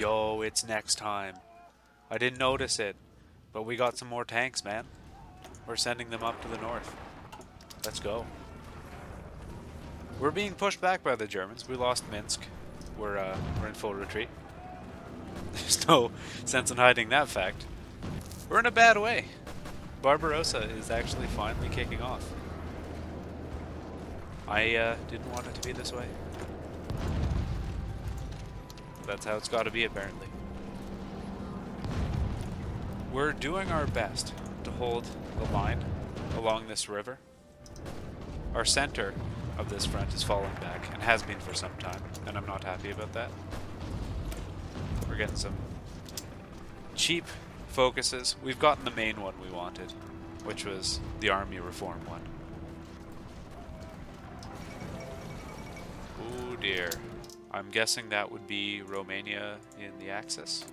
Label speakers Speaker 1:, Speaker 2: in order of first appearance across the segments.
Speaker 1: Yo, it's next time. I didn't notice it, but we got some more tanks, man. We're sending them up to the north. Let's go. We're being pushed back by the Germans. We lost Minsk. We're in full retreat. There's no sense in hiding that fact. We're in a bad way. Barbarossa is actually finally kicking off. I didn't want it to be this way. That's how it's got to be, apparently. We're doing our best to hold the line along this river. Our center of this front is falling back, and has been for some time, and I'm not happy about that. We're getting some cheap focuses. We've gotten the main one we wanted, which was the army reform one. Oh dear. I'm guessing that would be Romania in the Axis.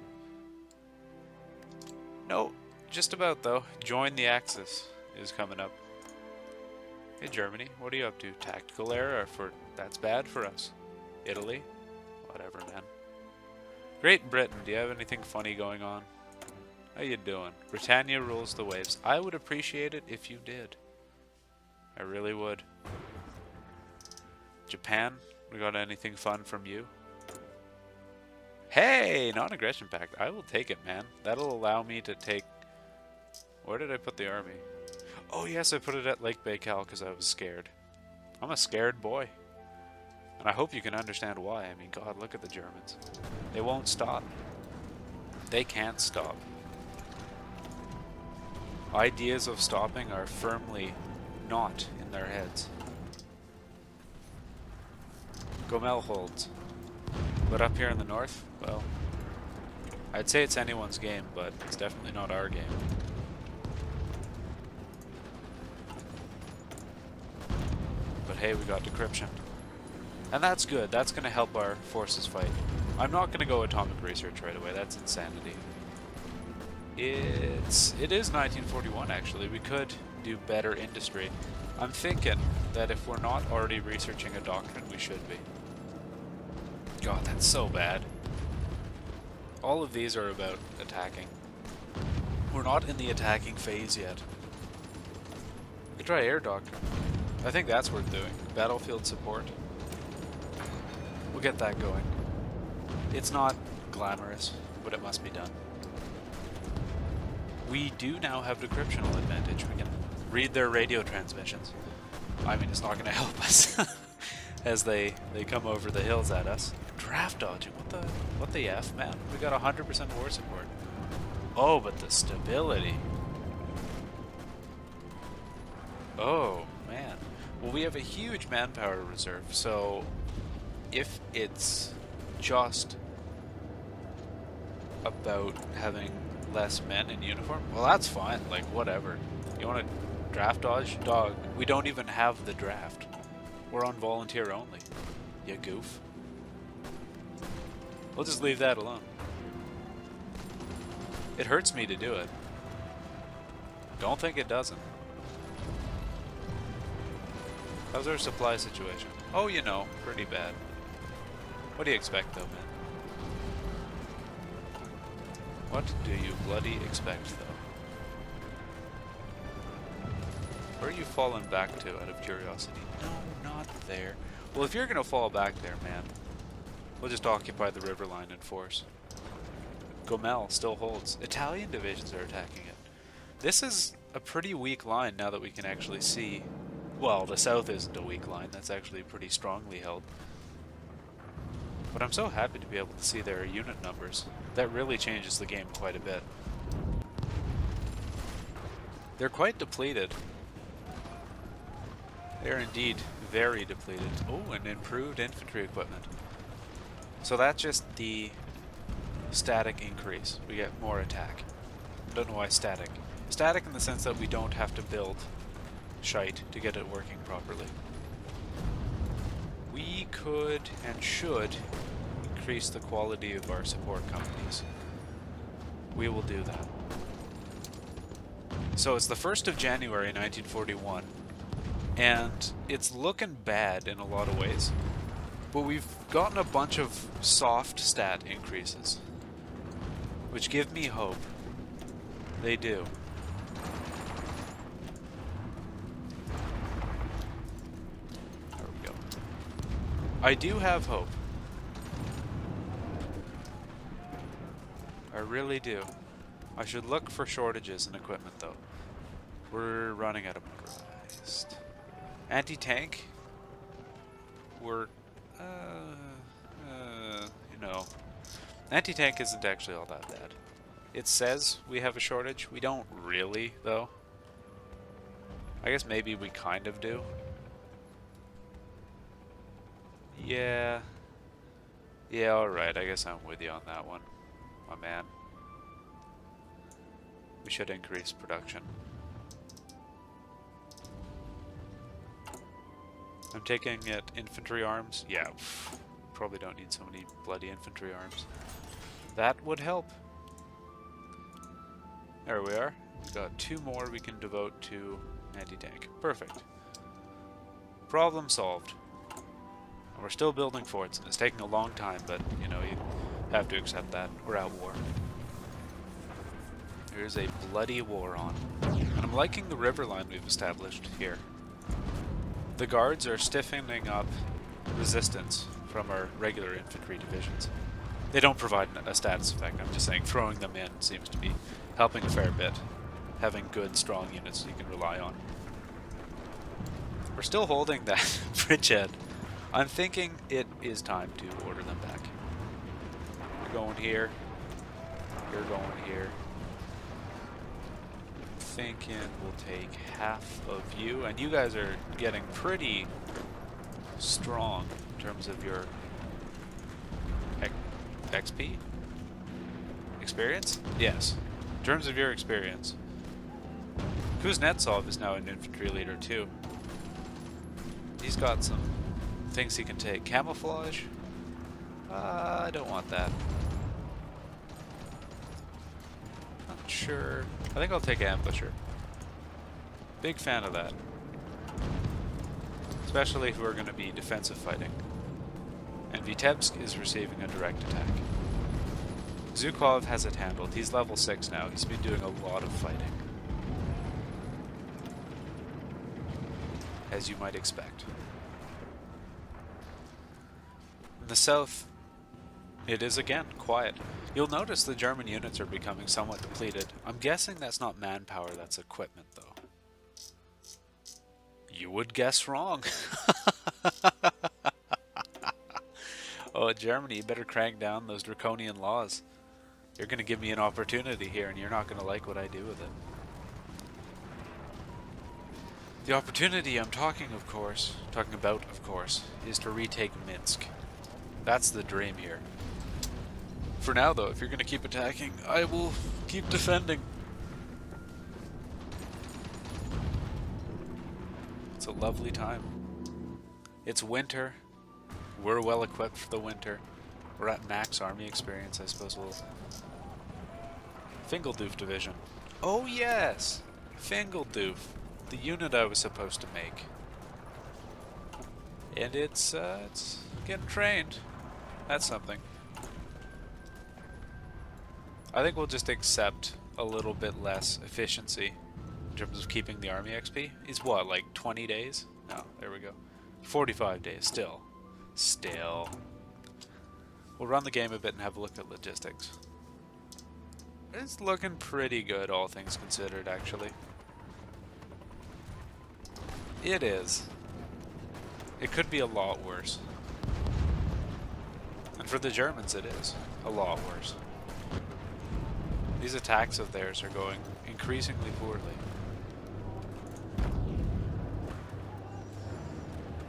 Speaker 1: No, just about though. Join the Axis is coming up. Hey Germany, what are you up to? Tactical error for that's bad for us. Italy, whatever, man. Great Britain, do you have anything funny going on? How you doing? Britannia rules the waves. I would appreciate it if you did. I really would. Japan, we got anything fun from you? Hey, non-aggression pact. I will take it, man. That'll allow me to take... Where did I put the army? Oh yes, I put it at Lake Baikal because I was scared. I'm a scared boy. And I hope you can understand why. I mean, God, look at the Germans. They won't stop. They can't stop. Ideas of stopping are firmly not in their heads. Gomel holds. But up here in the north, well, I'd say it's anyone's game, but it's definitely not our game. But hey, we got decryption. And that's good. That's going to help our forces fight. I'm not going to go atomic research right away. That's insanity. It is 1941, actually. We could do better industry. I'm thinking that if we're not already researching a doctrine, we should be. God, that's so bad. All of these are about attacking. We're not in the attacking phase yet. We could try air doctrine. I think that's worth doing. Battlefield support. We'll get that going. It's not glamorous, but it must be done. We do now have decryptional advantage. We can read their radio transmissions. I mean, it's not going to help us as they come over the hills at us. Draft dodging, what the F, man? We got 100% war support. Oh, but the stability. Oh, man. Well, we have a huge manpower reserve, so if it's just about having less men in uniform, well, that's fine. Like, whatever. You want to draft dodge? Dog, we don't even have the draft. We're on volunteer only. You goof. We'll just leave that alone. It hurts me to do it. Don't think it doesn't. How's our supply situation? Oh, you know, pretty bad. What do you expect, though, man? What do you bloody expect, though? Where are you falling back to, out of curiosity? No, not there. Well, if you're gonna fall back there, man, we'll just occupy the river line in force. Gomel still holds. Italian divisions are attacking it. This is a pretty weak line now that we can actually see. Well, the south isn't a weak line. That's actually pretty strongly held. But I'm so happy to be able to see their unit numbers. That really changes the game quite a bit. They're quite depleted. They're indeed very depleted. Oh, and improved infantry equipment. So that's just the static increase. We get more attack. I don't know why static. Static in the sense that we don't have to build shite to get it working properly. We could and should increase the quality of our support companies. We will do that. So it's the 1st of January 1941, and it's looking bad in a lot of ways. But we've gotten a bunch of soft stat increases. which give me hope. They do. There we go. I do have hope. I really do. I should look for shortages in equipment, though. We're running out of motorized. Anti-tank? We're, you know, anti-tank isn't actually all that bad. It says we have a shortage. We don't really, though. I guess maybe we kind of do. Yeah. Yeah, alright. I guess I'm with you on that one, my man. We should increase production. I'm taking it infantry arms. Yeah, probably don't need so many bloody infantry arms. That would help. There we are. We've got 2 more we can devote to anti-tank. Perfect. Problem solved. And we're still building forts, and it's taking a long time, but, you know, you have to accept that. We're at war. There's a bloody war on. And I'm liking the river line we've established here. The guards are stiffening up resistance from our regular infantry divisions. They don't provide a status effect, I'm just saying throwing them in seems to be helping a fair bit. Having good, strong units you can rely on. We're still holding that bridgehead. I'm thinking it is time to order them back. You're going here. You're going here. Thinking we'll take half of you, and you guys are getting pretty strong in terms of your XP? Experience? Yes. In terms of your experience. Kuznetsov is now an infantry leader too. He's got some things he can take. Camouflage? I don't want that. Not sure. I think I'll take Ambusher. Big fan of that. Especially if we're going to be defensive fighting. And Vitebsk is receiving a direct attack. Zhukov has it handled. He's level 6 now. He's been doing a lot of fighting. As you might expect. In the south, it is again quiet. You'll notice the German units are becoming somewhat depleted. I'm guessing that's not manpower, that's equipment, though. You would guess wrong. Oh, Germany, you better crank down those draconian laws. You're going to give me an opportunity here, and you're not going to like what I do with it. The opportunity I'm talking about, of course, is to retake Minsk. That's the dream here. For now, though, if you're going to keep attacking, I will keep defending. It's a lovely time. It's winter. We're well equipped for the winter. We're at max army experience, I suppose we'll... Fingeldoof division. Oh yes! Fingeldoof. The unit I was supposed to make. And it's getting trained. That's something. I think we'll just accept a little bit less efficiency in terms of keeping the army XP. It's what, like 20 days? No, there we go. 45 days, still. Still. We'll run the game a bit and have a look at logistics. It's looking pretty good, all things considered, actually. It is. It could be a lot worse. And for the Germans, it is a lot worse. These attacks of theirs are going increasingly poorly.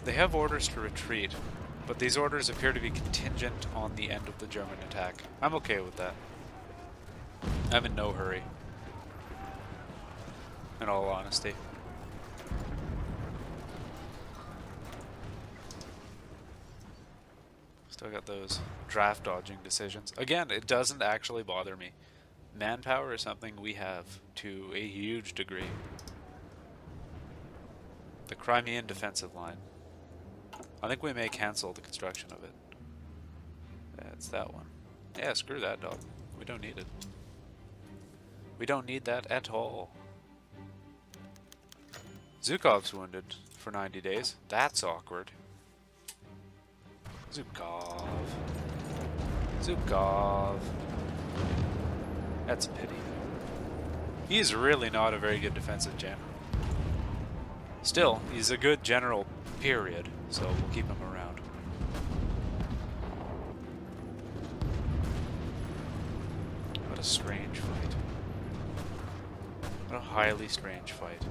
Speaker 1: They have orders to retreat, but these orders appear to be contingent on the end of the German attack. I'm okay with that. I'm in no hurry, in all honesty. Still got those draft dodging decisions. Again, it doesn't actually bother me. Manpower is something we have to a huge degree. The Crimean defensive line. I think we may cancel the construction of it. That's that one. Yeah, screw that dog. We don't need it. We don't need that at all. Zhukov's wounded for 90 days. That's awkward. Zhukov. Zhukov. That's a pity. He's really not a very good defensive general. Still, he's a good general, period, so we'll keep him around. What a strange fight. What a highly strange fight.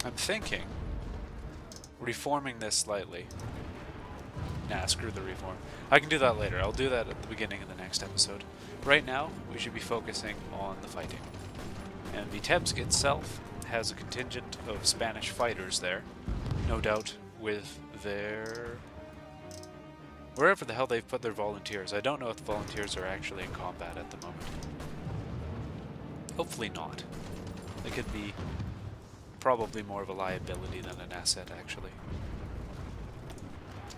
Speaker 1: I'm thinking reforming this slightly. Nah, screw the reform. I can do that later. I'll do that at the beginning of the next episode. Right now, we should be focusing on the fighting. And Vitebsk itself has a contingent of Spanish fighters there. No doubt with their... wherever the hell they've put their volunteers. I don't know if the volunteers are actually in combat at the moment. Hopefully not. They could be probably more of a liability than an asset, actually.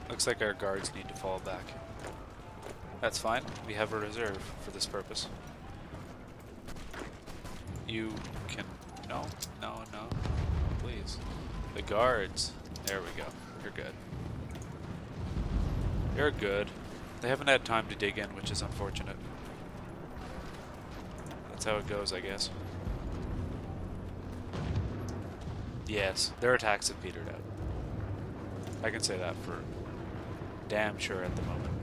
Speaker 1: Looks like our guards need to fall back. That's fine. We have a reserve for this purpose. You can... No, no, no. Please. The guards. There we go. You're good. You're good. They haven't had time to dig in, which is unfortunate. That's how it goes, I guess. Yes, their attacks have petered out. I can say that for damn sure at the moment.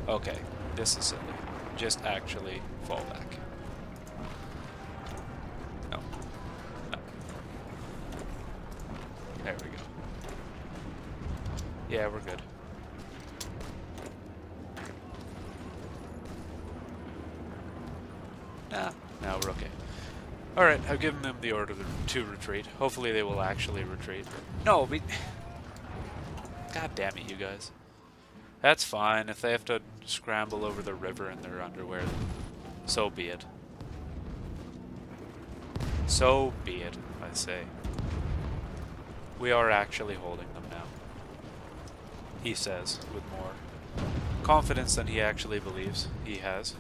Speaker 1: Okay, this is silly. Just actually fall back. No. No. There we go. Yeah, we're good. Nah, no, we're okay. Alright, I've given them the order to retreat. Hopefully they will actually retreat. No, we... God damn it, you guys. That's fine. If they have to scramble over the river in their underwear, so be it. So be it, I say. We are actually holding them now. He says, with more confidence than he actually believes he has.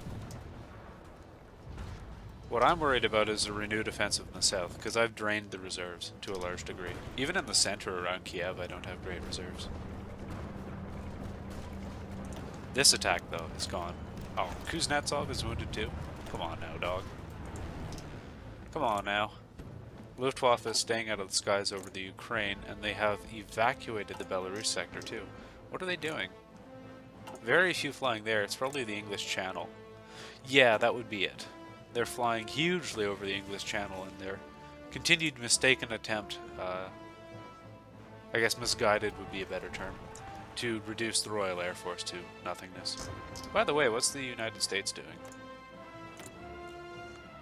Speaker 1: What I'm worried about is a renewed offensive in the south, because I've drained the reserves to a large degree. Even in the center around Kiev, I don't have great reserves. This attack, though, is gone. Oh, Kuznetsov is wounded too? Come on now, dog. Come on now. Luftwaffe is staying out of the skies over the Ukraine, and they have evacuated the Belarus sector too. What are they doing? Very few flying there. It's probably the English Channel. Yeah, that would be it. They're flying hugely over the English Channel in their continued mistaken attempt, I guess misguided would be a better term, to reduce the Royal Air Force to nothingness. By the way, what's the United States doing?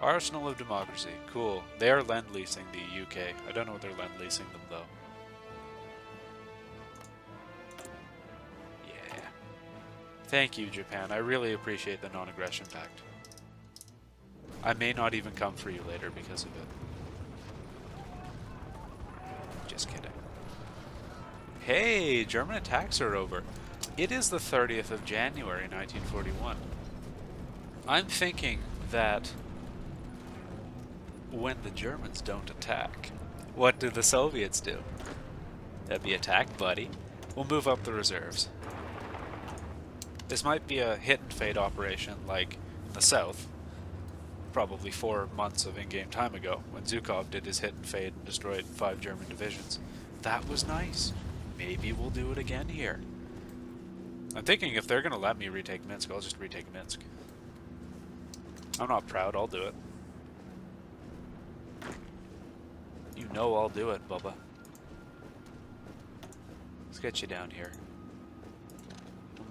Speaker 1: Arsenal of Democracy. Cool. They are lend-leasing the UK. I don't know what they're lend-leasing them, though. Yeah. Thank you, Japan. I really appreciate the non-aggression pact. I may not even come for you later because of it. Just kidding. Hey, German attacks are over. It is the 30th of January, 1941. I'm thinking that when the Germans don't attack, what do the Soviets do? That'd be attack, buddy. We'll move up the reserves. This might be a hit and fade operation like in the south. Probably 4 months of in-game time ago, when Zhukov did his hit and fade and destroyed 5 German divisions. That was nice. Maybe we'll do it again here. I'm thinking if they're gonna let me retake Minsk, I'll just retake Minsk. I'm not proud, I'll do it. You know I'll do it, Bubba. Let's get you down here.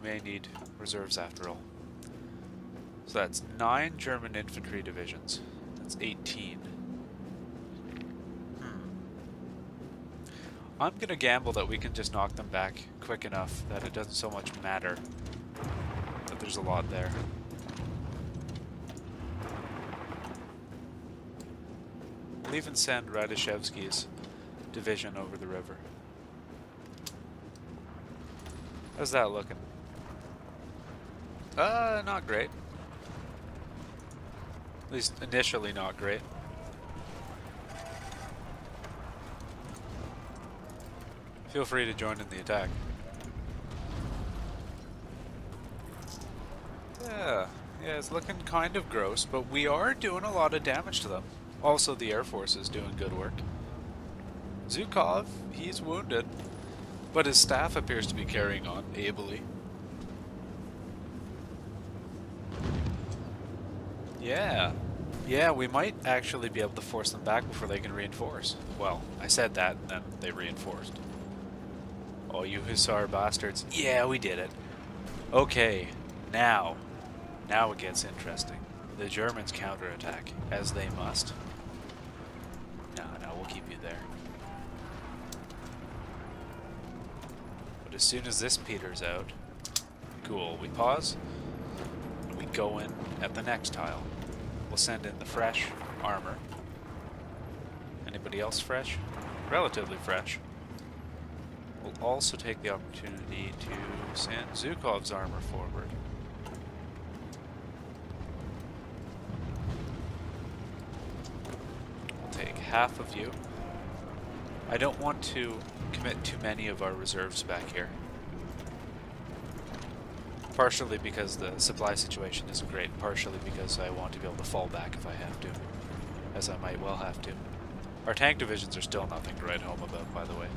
Speaker 1: We may need reserves after all. So that's 9 German infantry divisions. That's 18. I'm gonna gamble that we can just knock them back quick enough that it doesn't so much matter that there's a lot there. We'll even send Radoshevsky's division over the river. How's that looking? Not great. At least initially not great. Feel free to join in the attack. Yeah, it's looking kind of gross, but we are doing a lot of damage to them. Also, the Air Force is doing good work. Zhukov, he's wounded, but his staff appears to be carrying on ably. Yeah, we might actually be able to force them back before they can reinforce. Well, I said that, and then they reinforced. Oh, you Hussar bastards. Yeah, we did it. Okay, now it gets interesting. The Germans counterattack, as they must. No, we'll keep you there. But as soon as this peters out, cool, we pause, and we go in at the next tile. We'll send in the fresh armor. Anybody else fresh? Relatively fresh. We'll also take the opportunity to send Zhukov's armor forward. We'll take half of you. I don't want to commit too many of our reserves back here. Partially because the supply situation isn't great, partially because I want to be able to fall back if I have to, as I might well have to. Our tank divisions are still nothing to write home about, by the way.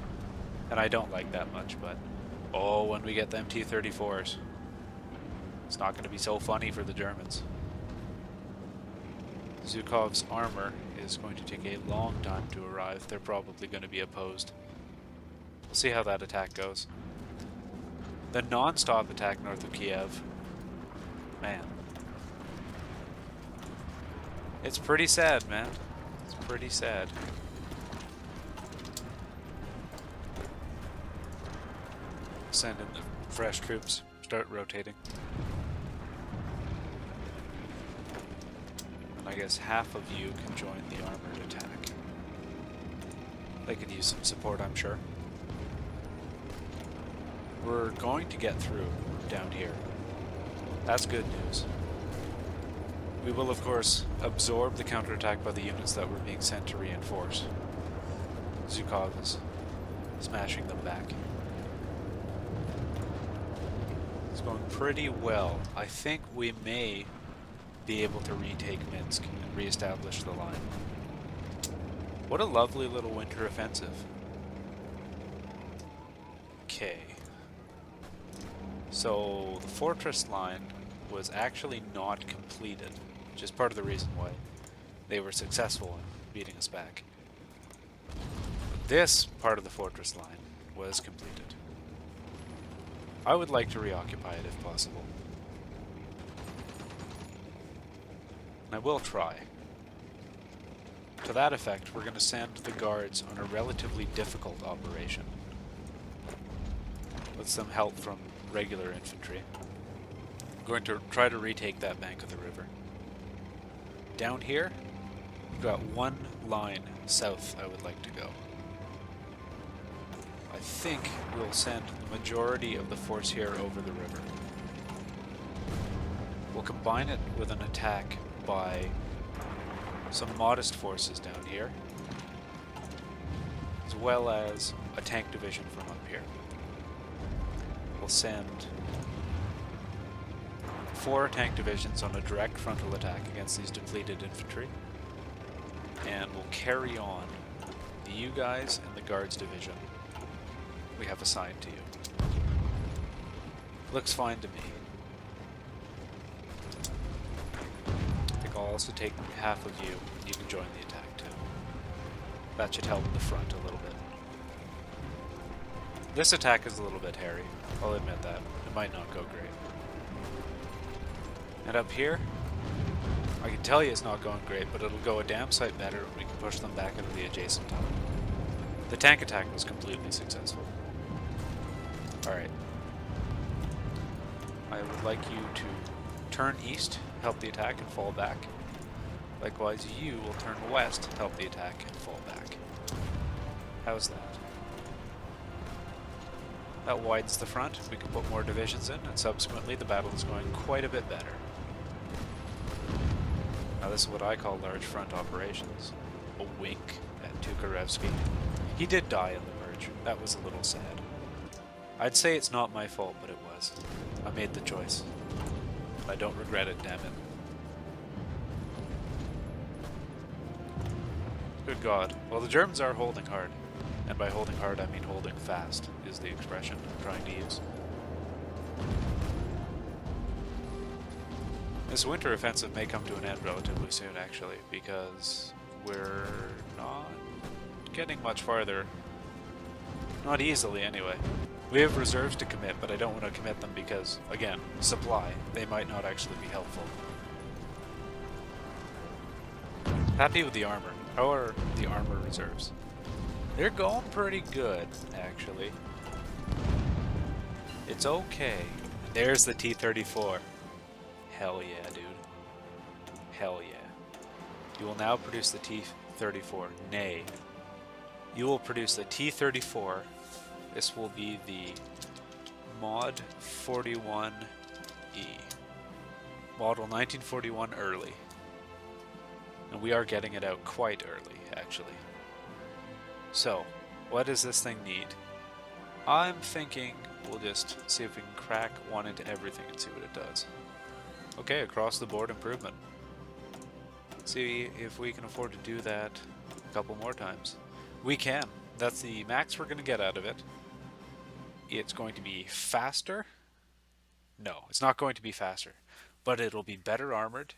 Speaker 1: And I don't like that much, but oh, when we get them T-34s, it's not going to be so funny for the Germans. Zhukov's armor is going to take a long time to arrive. They're probably going to be opposed. We'll see how that attack goes. The non-stop attack north of Kiev, man. It's pretty sad, man. It's pretty sad. Send in the fresh troops, start rotating. And I guess half of you can join the armored attack. They could use some support, I'm sure. We're going to get through down here. That's good news. We will, of course, absorb the counterattack by the units that were being sent to reinforce. Zhukov is smashing them back. It's going pretty well. I think we may be able to retake Minsk and reestablish the line. What a lovely little winter offensive. Okay. So, the fortress line was actually not completed, which is part of the reason why they were successful in beating us back. This part of the fortress line was completed. I would like to reoccupy it if possible. And I will try. To that effect, we're going to send the guards on a relatively difficult operation, with some help from regular infantry. I'm going to try to retake that bank of the river. Down here, we've got one line south I would like to go. I think we'll send the majority of the force here over the river. We'll combine it with an attack by some modest forces down here, as well as a tank division from up here. We'll send 4 tank divisions on a direct frontal attack against these depleted infantry, and we'll carry on the you guys and the guards division we have assigned to you. Looks fine to me. I think I'll also take half of you, and you can join the attack too. That should help the front a little bit. This attack is a little bit hairy, I'll admit that. It might not go great. And up here, I can tell you it's not going great, but it'll go a damn sight better when we can push them back into the adjacent town. The tank attack was completely successful. Alright. I would like you to turn east, help the attack, and fall back. Likewise, you will turn west, help the attack, and fall back. How's that? That widens the front. We can put more divisions in, and subsequently the battle is going quite a bit better. Now this is what I call large front operations. A wink at Tukharevsky. He did die in the merge. That was a little sad. I'd say it's not my fault, but it was. I made the choice. I don't regret it, damn it. Good God. Well, the Germans are holding hard. And by holding hard, I mean holding fast, is the expression I'm trying to use. This winter offensive may come to an end relatively soon, actually, because we're not getting much farther. Not easily, anyway. We have reserves to commit, but I don't want to commit them because, again, supply. They might not actually be helpful. Happy with the armor. How are the armor reserves? They're going pretty good, actually. It's okay. There's the T-34. Hell yeah, dude. Hell yeah. You will now produce the T-34. Nay. You will produce the T-34. This will be the Mod 41E. Model 1941 early. And we are getting it out quite early, actually. So, what does this thing need? I'm thinking we'll just see if we can crack one into everything and see what it does. Okay, across the board improvement. See if we can afford to do that a couple more times. We can. That's the max we're going to get out of it. It's going to be faster. No, it's not going to be faster. But it'll be better armored.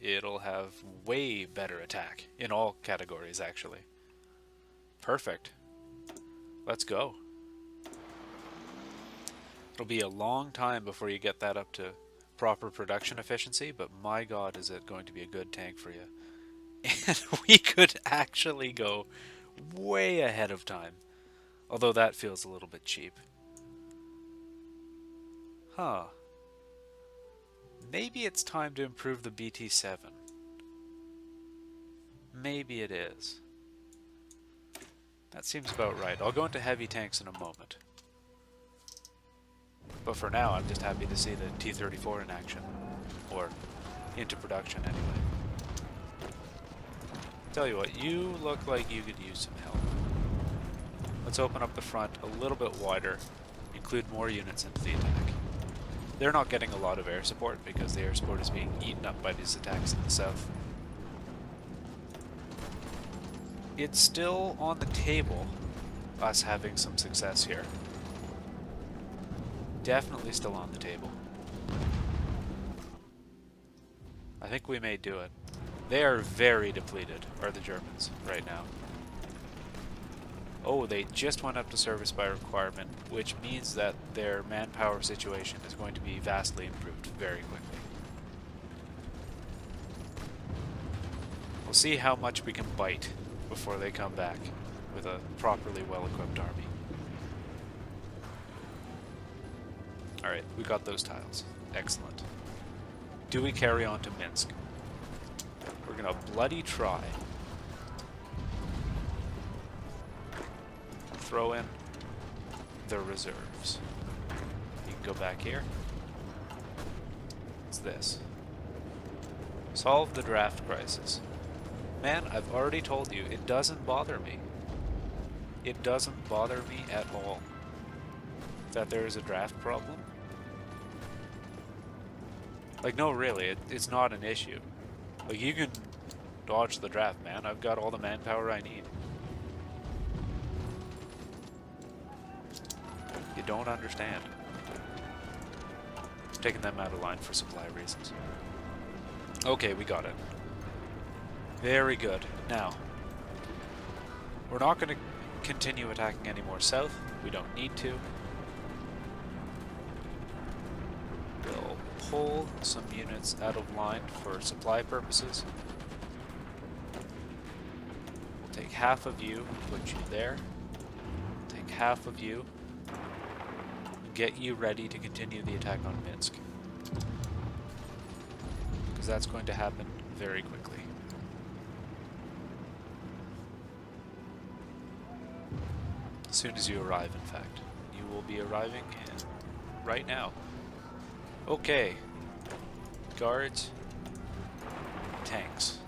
Speaker 1: It'll have way better attack in all categories, actually. Perfect. Let's go. It'll be a long time before you get that up to proper production efficiency, but my god is it going to be a good tank for you. And we could actually go way ahead of time. Although that feels a little bit cheap. Huh. Maybe it's time to improve the BT-7. Maybe it is. That seems about right. I'll go into heavy tanks in a moment. But for now, I'm just happy to see the T-34 in action. Or into production, anyway. Tell you what, you look like you could use some help. Let's open up the front a little bit wider. Include more units into the attack. They're not getting a lot of air support because the air support is being eaten up by these attacks in the south. It's still on the table, us having some success here. Definitely still on the table. I think we may do it. They are very depleted, are the Germans, right now. Oh, they just went up to service by requirement, which means that their manpower situation is going to be vastly improved very quickly. We'll see how much we can bite before they come back with a properly well-equipped army. Alright, we got those tiles. Excellent. Do we carry on to Minsk? We're gonna bloody try. Throw in the reserves. You can go back here. What's this? Solve the draft crisis. Man, I've already told you, it doesn't bother me. It doesn't bother me at all that there is a draft problem. Like, no, really, it's not an issue. Like, you can dodge the draft, man. I've got all the manpower I need. You don't understand. I'm taking them out of line for supply reasons. Okay, we got it. Very good. Now, we're not going to continue attacking any more south. We don't need to. We'll pull some units out of line for supply purposes. We'll take half of you, put you there. Take half of you. Get you ready to continue the attack on Minsk. Because that's going to happen very quickly. soon as you arrive, in fact. You will be arriving right now. Okay. Guards. Tanks.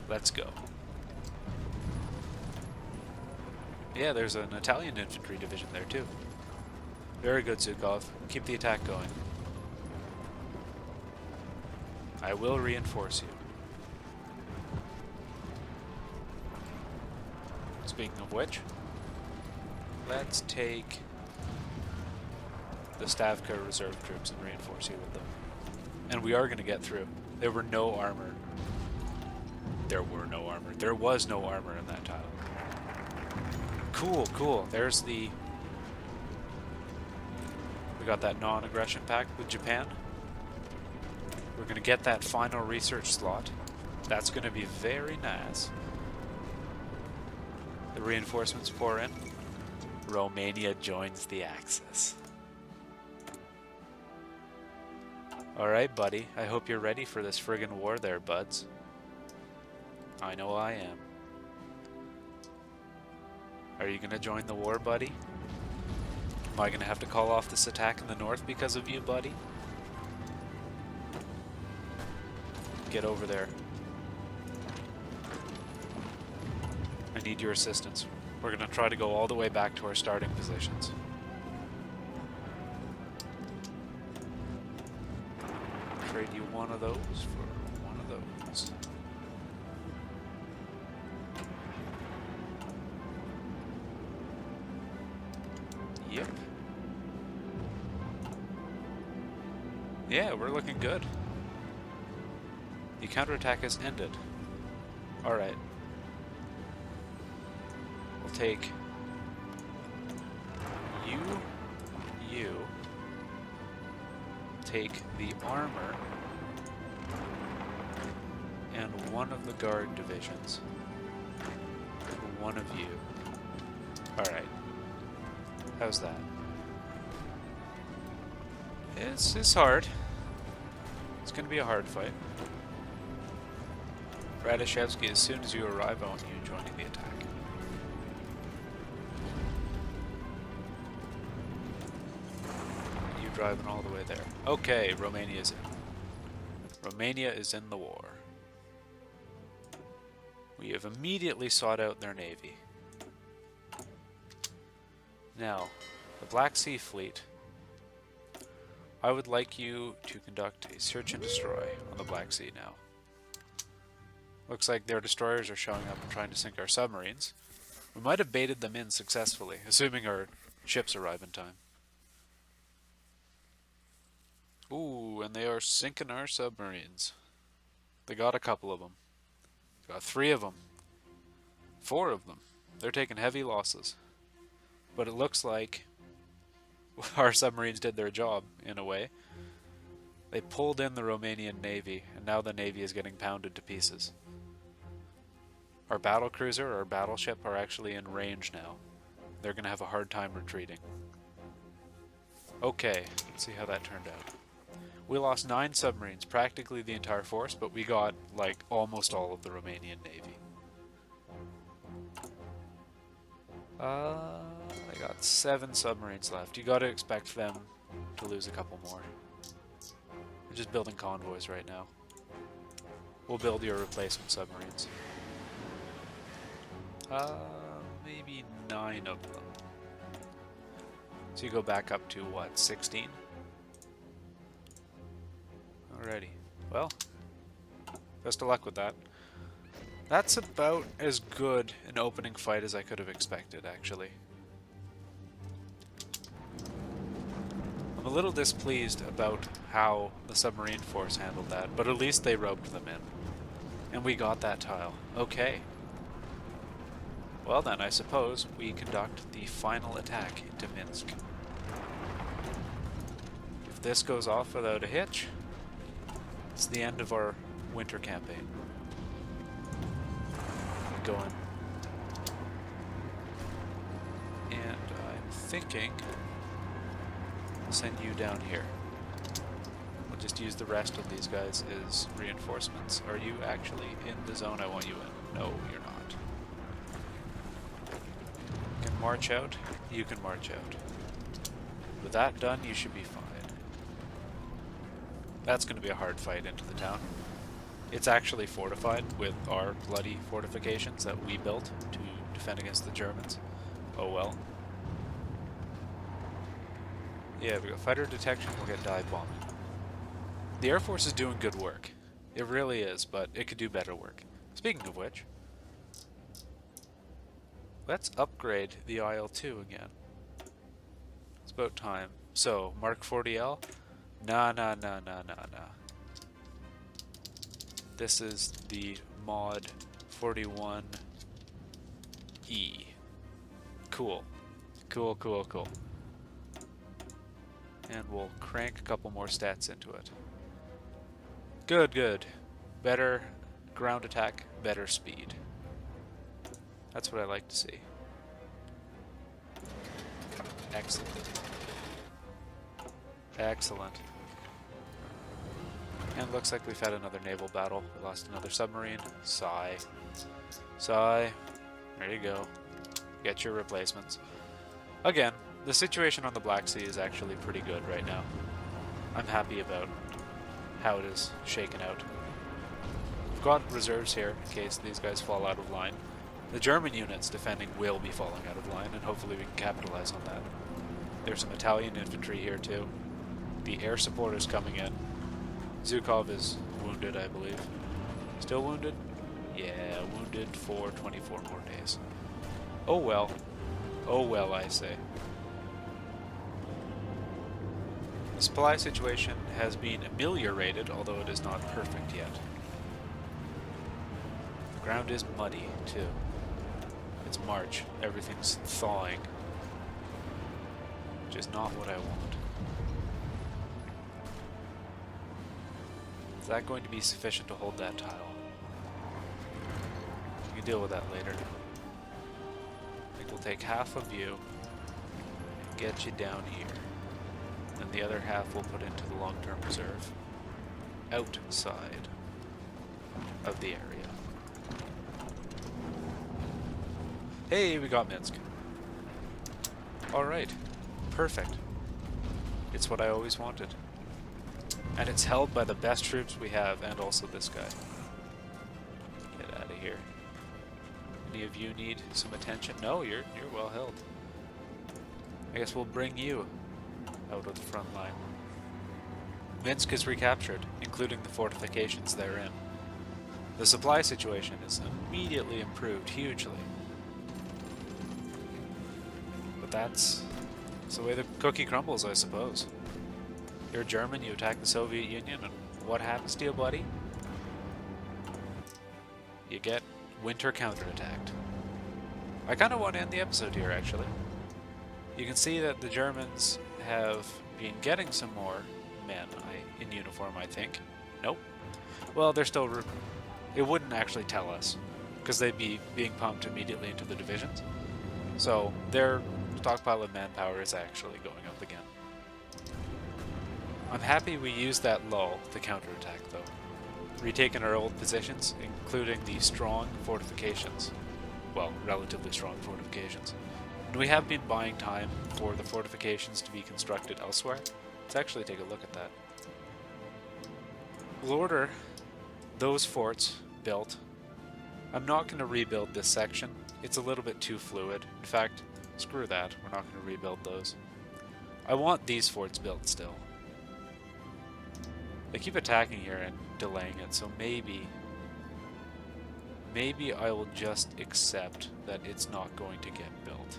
Speaker 1: Let's go. Yeah, there's an Italian infantry division there too. Very good, Zukov. Keep the attack going. I will reinforce you. Speaking of which, let's take the Stavka reserve troops and reinforce you with them. And we are going to get through. There were no armor. There were no armor. There was no armor in that tile. Cool, cool. There's the... We got that non-aggression pact with Japan. We're going to get that final research slot. That's going to be very nice. The reinforcements pour in. Romania joins the Axis. Alright, buddy. I hope you're ready for this friggin' war there, buds. I know I am. Are you gonna join the war, buddy? Am I gonna have to call off this attack in the north because of you, buddy? Get over there. I need your assistance. We're gonna try to go all the way back to our starting positions. Trade you one of those for one of those. Yep. Yeah, we're looking good. The counterattack has ended. Alright. We'll take you, take the armor, and one of the guard divisions. For one of you. Alright. How's that? It's hard. It's gonna be a hard fight. Radishevsky, as soon as you arrive, I want you joining the attack. You driving all the way there. Okay, Romania's in. Romania is in the war. We have immediately sought out their navy. Now, the Black Sea Fleet. I would like you to conduct a search and destroy on the Black Sea now. Looks like their destroyers are showing up and trying to sink our submarines. We might have baited them in successfully, assuming our ships arrive in time. Ooh, and they are sinking our submarines. They got a couple of them. Got 3 of them. 4 of them. They're taking heavy losses. But it looks like our submarines did their job, in a way. They pulled in the Romanian Navy, and now the Navy is getting pounded to pieces. Our battle cruiser, our battleship, are actually in range now. They're going to have a hard time retreating. Okay, let's see how that turned out. We lost 9 submarines, practically the entire force, but we got, like, almost all of the Romanian Navy. I got 7 submarines left. You gotta expect them to lose a couple more. We're just building convoys right now. We'll build your replacement submarines. Maybe 9 of them. So you go back up to, what, 16? Alrighty. Well, best of luck with that. That's about as good an opening fight as I could have expected, actually. I'm a little displeased about how the submarine force handled that, but at least they roped them in. And we got that tile. Okay. Well then, I suppose we conduct the final attack into Minsk. If this goes off without a hitch, it's the end of our winter campaign. Going. And I'm thinking I'll send you down here. We'll just use the rest of these guys as reinforcements. Are you actually in the zone I want you in? No, you're not. You can march out. You can march out. With that done, you should be fine. That's going to be a hard fight into the town. It's actually fortified with our bloody fortifications that we built to defend against the Germans. Oh well. Yeah, we got fighter detection, we'll get dive bombing. The Air Force is doing good work. It really is, but it could do better work. Speaking of which, let's upgrade the IL-2 again. It's about time. So, Mark 40L? Nah. This is the Mod 41E. Cool. Cool. And we'll crank a couple more stats into it. Good. Better ground attack, better speed. That's what I like to see. Excellent. And looks like we've had another naval battle. We lost another submarine. Sigh. There you go. Get your replacements. Again, the situation on the Black Sea is actually pretty good right now. I'm happy about how it is shaken out. We've got reserves here in case these guys fall out of line. The German units defending will be falling out of line, and hopefully we can capitalize on that. There's some Italian infantry here too. The air support is coming in. Zhukov is wounded, I believe. Still wounded? Yeah, wounded for 24 more days. Oh well. Oh well, I say. The supply situation has been ameliorated, although it is not perfect yet. The ground is muddy, too. It's March. Everything's thawing. Which is not what I want. Is that going to be sufficient to hold that tile? We can deal with that later. I think we'll take half of you and get you down here. And the other half we'll put into the long-term reserve. Outside of the area. Hey, we got Minsk. Alright. Perfect. It's what I always wanted. And it's held by the best troops we have, and also this guy. Get out of here. Any of you need some attention? No, you're well held. I guess we'll bring you out of the front line. Minsk is recaptured, including the fortifications therein. The supply situation is immediately improved hugely. But that's the way the cookie crumbles, I suppose. You're German, you attack the Soviet Union, and what happens to you, buddy? You get winter counterattacked. I kind of want to end the episode here, actually. You can see that the Germans have been getting some more men in uniform, I think. Nope. Well, they're still... It wouldn't actually tell us, because they'd be being pumped immediately into the divisions. So, their stockpile of manpower is actually going up again. I'm happy we used that lull to counterattack, though. Retaking our old positions, including the strong fortifications. Well, relatively strong fortifications. And we have been buying time for the fortifications to be constructed elsewhere. Let's actually take a look at that. We'll order those forts built. I'm not going to rebuild this section. It's a little bit too fluid. In fact, screw that. We're not going to rebuild those. I want these forts built still. They keep attacking here and delaying it, so maybe I will just accept that it's not going to get built.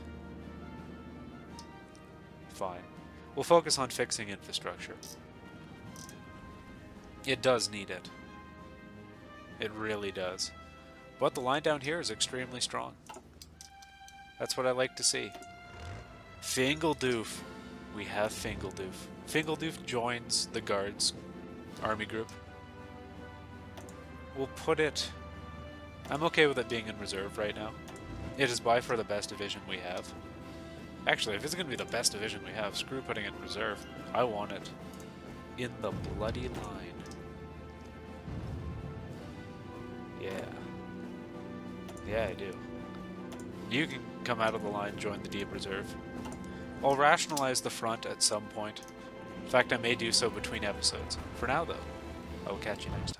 Speaker 1: Fine. We'll focus on fixing infrastructure. It does need it. It really does. But the line down here is extremely strong. That's what I like to see. Fingeldoof. We have Fingeldoof. Fingeldoof joins the Guards army group. We'll put it... I'm okay with it being in reserve right now. It is by far the best division we have. Actually, if it's going to be the best division we have, screw putting it in reserve. I want it in the bloody line. Yeah. Yeah, I do. You can come out of the line, join the Deep Reserve. I'll rationalize the front at some point. In fact, I may do so between episodes. For now, though, I will catch you next time.